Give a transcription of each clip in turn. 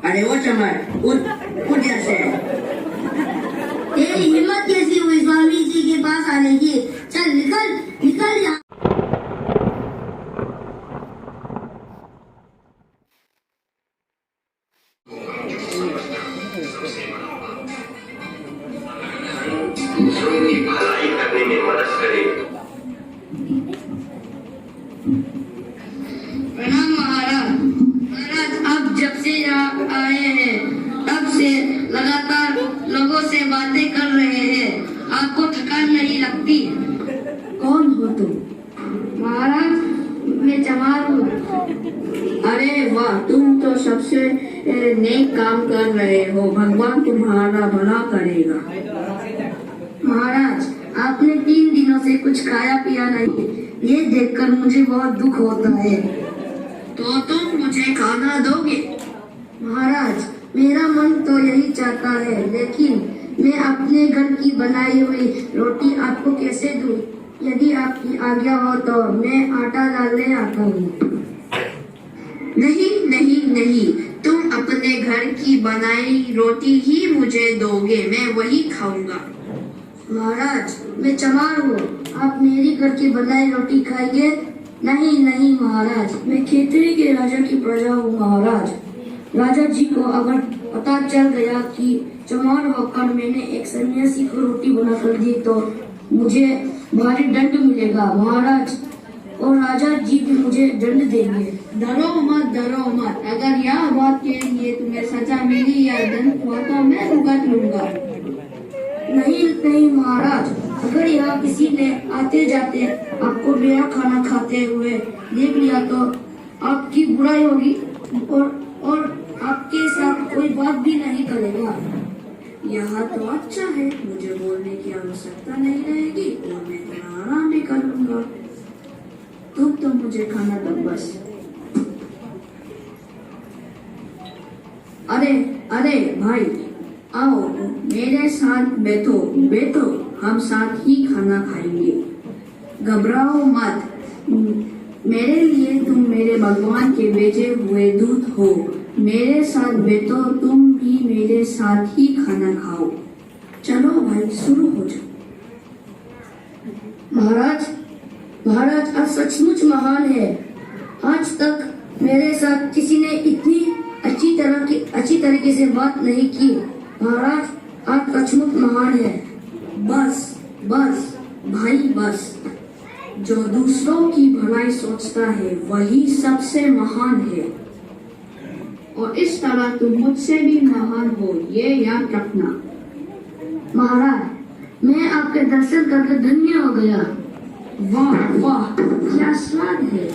अरे वो चमर उठ उठ यहाँ से। तेरी हिम्मत कैसी हुई स्वामी जी के पास आने की? चल निकल निकल यहाँ। दूसरों की भलाई करने में मदद करे। प्रणाम महाराज। महाराज अब जब से यहाँ आए हैं तब से लगातार लोगों से बातें कर रहे हैं, आपको थकान नहीं लगती? कौन हो तुम? महाराज मैं चमार हूँ। अरे वाह, तुम तो सबसे नेक काम कर रहे हो, भगवान तुम्हारा भला करेगा। महाराज आपने 3 दिनों से कुछ खाया पिया नहीं, ये देखकर मुझे बहुत दुख होता है। तो तुम मुझे खाना दोगे? महाराज मेरा मन तो यही चाहता है, लेकिन मैं अपने घर की बनाई हुई रोटी आपको कैसे दूं? यदि आपकी आज्ञा हो तो मैं आटा डालने आता हूँ। नहीं नहीं नहीं, तुम अपने घर की बनाई रोटी ही मुझे दोगे, मैं वही खाऊंगा। महाराज मैं चमार हूँ, आप मेरी घर की बनाई रोटी खाएंगे? नहीं नहीं महाराज, मैं खेतरी के राजा की प्रजा हूँ। महाराज राजा जी को अगर पता चल गया कि चमार होकर मैंने एक सन्यासी को रोटी बनाकर दी तो मुझे भारी दंड मिलेगा महाराज, और राजा जी भी मुझे दंड देंगे। डरो मत, अगर यह बात के लिए तुम्हें सजा मिली या दंड हुआ तो मैं भुगत लूंगा। नहीं नहीं महाराज, अगर यहाँ किसी ने आते जाते आपको मेरा खाना खाते हुए देख लिया तो आपकी बुराई होगी और आपके साथ कोई बात भी नहीं करेगा। यह तो अच्छा है, मुझे बोलने की आवश्यकता नहीं रहेगी और मैं थोड़ा आराम भी कर लूंगा। तुम तो मुझे खाना दो बस। अरे भाई आओ मेरे साथ बैठो, हम साथ ही खाना खाएंगे। घबराओ मत, मेरे लिए तुम मेरे भगवान के भेजे हुए दूत हो। मेरे साथ बैठो, तुम भी मेरे साथ ही खाना खाओ। चलो भाई शुरू हो जाओ। महाराज आज सचमुच महान है। आज तक मेरे साथ किसी ने इतनी अच्छी तरीके से बात नहीं की। महाराज आप सचमुच महान है। बस भाई बस, जो दूसरों की भलाई सोचता है वही सबसे महान है, और इस तरह तुम मुझसे भी महान हो, ये याद रखना। महाराज मैं आपके दर्शन करके धन्य हो गया। वाह क्या स्वाद है,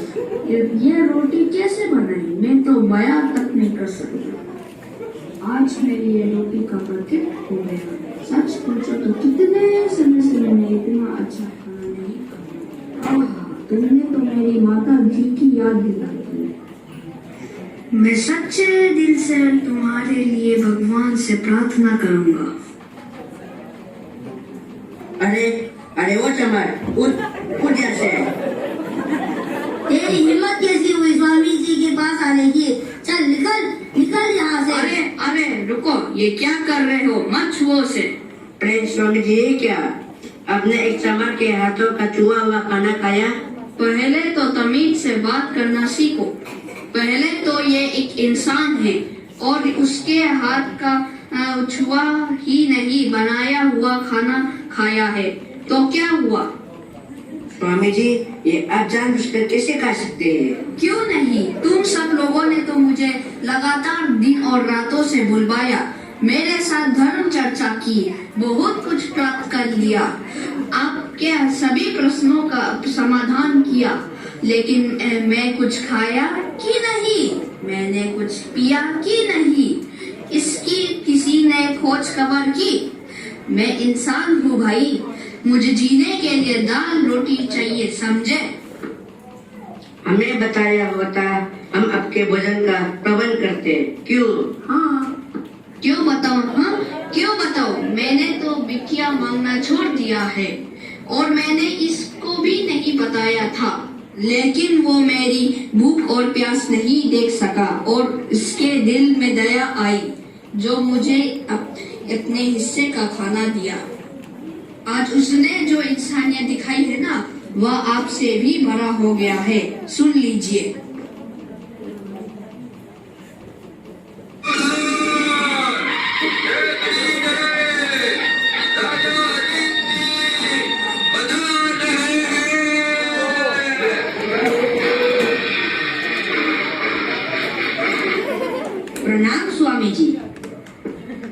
ये रोटी कैसे बनाई, मैं तो बयान तक नहीं कर सकता। आज मेरी ये रोटी का प्रतीक हो गया। सच पूछो तो कितने समय से मैंने इतना अच्छा खाना नहीं खाया। तुमने तो मेरी माता जी की याद दिलाई दी। मैं सच्चे दिल से तुम्हारे लिए भगवान से प्रार्थना करूंगा। अरे वो चमर उठ यहाँ से। तेरी हिम्मत कैसी हुई स्वामी जी के पास आने की? चल निकल यहाँ से। अरे रुको, ये क्या कर रहे हो? मत छुओ उसे। प्रिंस स्वामी जी क्या आपने एक चमर के हाथों का छुआ हुआ खाना खाया? पहले तो तमीज से बात करना सीखो। पहले तो ये एक इंसान है और उसके हाथ का छुआ ही नहीं बनाया हुआ खाना खाया है, तो क्या हुआ? स्वामी जी ये आप जानबूझकर कैसे खा सकते हैं? क्यों नहीं, तुम सब लोगों ने तो मुझे लगातार दिन और रातों से बुलवाया, मेरे साथ धर्म चर्चा की, बहुत कुछ प्राप्त कर लिया, आपके सभी प्रश्नों का समाधान किया, लेकिन मैं कुछ खाया कि नहीं, मैंने कुछ पिया कि नहीं, इसकी किसी ने खोज खबर की? मैं इंसान हूँ भाई, मुझे जीने के लिए दाल रोटी चाहिए, समझे? हमें बताया होता हम आपके भोजन का प्रबंध करते। क्यों? हाँ क्यों बताओ? मैंने तो भिखिया मांगना छोड़ दिया है और मैंने इसको भी नहीं बताया था। लेकिन वो मेरी भूख और प्यास नहीं देख सका और उसके दिल में दया आई जो मुझे अपने हिस्से का खाना दिया। आज उसने जो इंसानियत दिखाई है ना, वह आपसे भी बड़ा हो गया है। सुन लीजिए। प्रणाम स्वामी जी।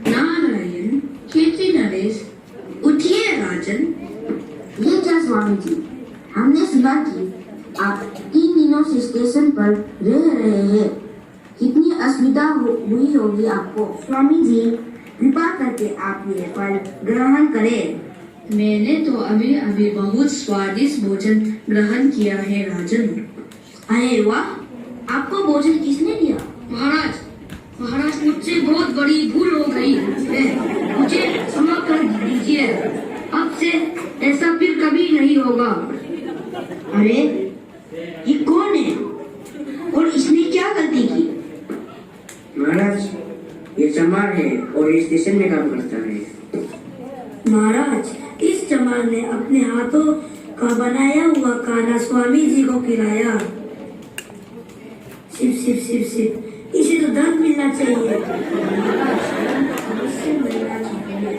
नारायण, कीर्ति नरेश, उठिए राजन। ये क्या स्वामी जी, हमने सुना कि आप 3 दिनों से स्टेशन पर रह रहे हैं। कितनी असुविधा हुई होगी आपको। स्वामी जी, कृपा करके आप ये फल ग्रहण करें। मैंने तो अभी अभी बहुत स्वादिष्ट भोजन ग्रहण किया है राजन। अरे वाह, आपको भोजन किसने दिया? महाराज, महाराज मुझसे बहुत बड़ी भूल हो गई है, मुझे क्षमा कर दीजिए। अब से ऐसा फिर कभी नहीं होगा। अरे ये कौन है और इसने क्या गलती की? महाराज, ये चमार है और इस स्टेशन में काम करता है। महाराज, इस चमार ने अपने हाथों का बनाया हुआ खाना स्वामी जी को खिलाया। सिप सिप सिप सिप, इसे तो दंड मिलना चाहिए। इससे मिलना चाहिए।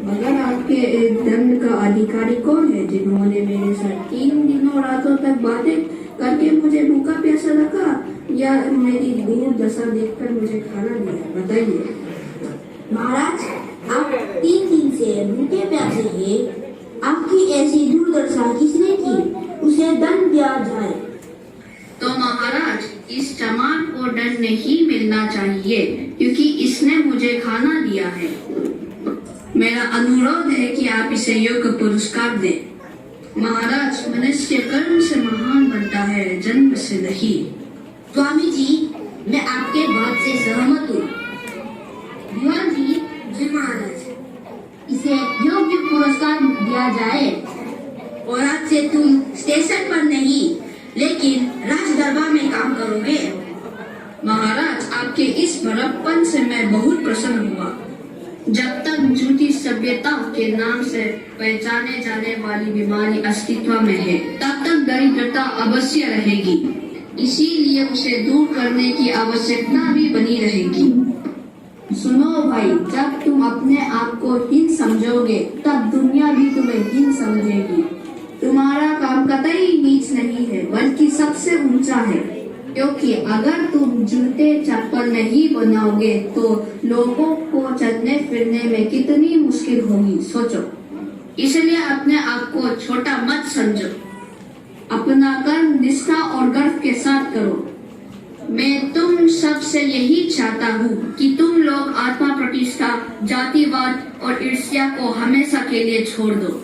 मगर आपके दंड का अधिकारी कौन है जिन्होंने मेरे साथ 3 दिनों रातों तक बातें करके मुझे भूखा प्यासा रखा या मेरी दुर्दशा देखकर मुझे खाना दिया? बताइए। महाराज, आप 3 दिन से भूखे प्यासे हैं। आपकी ऐसी दुर्दशा किसने की? उसे दंड दिया जाए। तो महाराज, इस चमार को दंड नहीं मिलना चाहिए क्योंकि इसने मुझे खाना दिया है। मेरा अनुरोध है कि आप इसे योग्य पुरस्कार दें। महाराज, मनुष्य कर्म से महान बनता है, जन्म से नहीं। स्वामी जी, मैं आपके बात से सहमत हूँ। दीवान जी, जी महाराज, इसे योग्य पुरस्कार दिया जाए। और आज से तुम स्टेशन पर नहीं लेकिन राज दरबार में काम करोगे। महाराज, आपके इस बड़प्पन से मैं बहुत प्रसन्न हुआ। जब तक झूठी सभ्यता के नाम से पहचाने जाने वाली बीमारी अस्तित्व में है, तब तक दरिद्रता अवश्य रहेगी। इसीलिए उसे दूर करने की आवश्यकता भी बनी रहेगी। सुनो भाई, जब तुम अपने आप को हीन समझोगे, तब दुनिया भी तुम्हें हीन समझेगी। तुम्हारा काम कतई नीच नहीं है, बल्कि सबसे ऊंचा है। क्योंकि अगर तुम जूते चप्पल नहीं बनाओगे तो लोगों को चलने फिरने में कितनी मुश्किल होगी, सोचो। इसलिए अपने आप को छोटा मत समझो। अपना कर्म निष्ठा और गर्व के साथ करो। मैं तुम सबसे यही चाहता हूँ कि तुम लोग आत्मा प्रतिष्ठा, जातिवाद और ईर्ष्या को हमेशा के लिए छोड़ दो।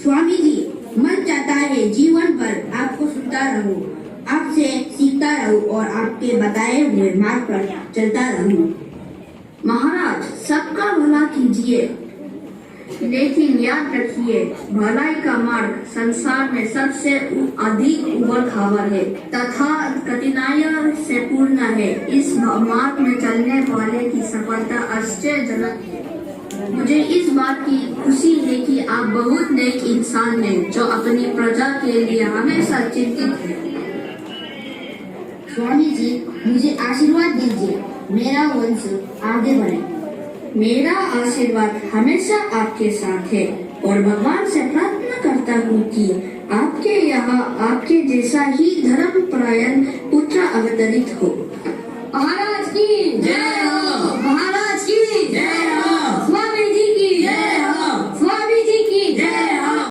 स्वामी जी, मन चाहता है जीवन भर आपको सुनता रहूं, आपसे सीखता रहूं और आपके बताए हुए मार्ग पर चलता रहूं। महाराज, सबका भला कीजिए, लेकिन याद रखिए, भलाई का मार्ग संसार में सबसे अधिक उबड़ खाबड़ है तथा कठिनाइयों से पूर्ण है। इस मार्ग में चलने वाले की सफलता आश्चर्यजनक है। मुझे इस बात की खुशी है कि आप बहुत नेक इंसान हैं जो अपनी प्रजा के लिए हमेशा चिंतित हैं। स्वामी जी, मुझे आशीर्वाद दीजिए, मेरा वंश आगे बढ़े। मेरा आशीर्वाद हमेशा आपके साथ है और भगवान से प्रार्थना करता हूँ कि आपके यहाँ आपके जैसा ही धर्मपरायण पुत्र अवतरित हो। महाराज की जय।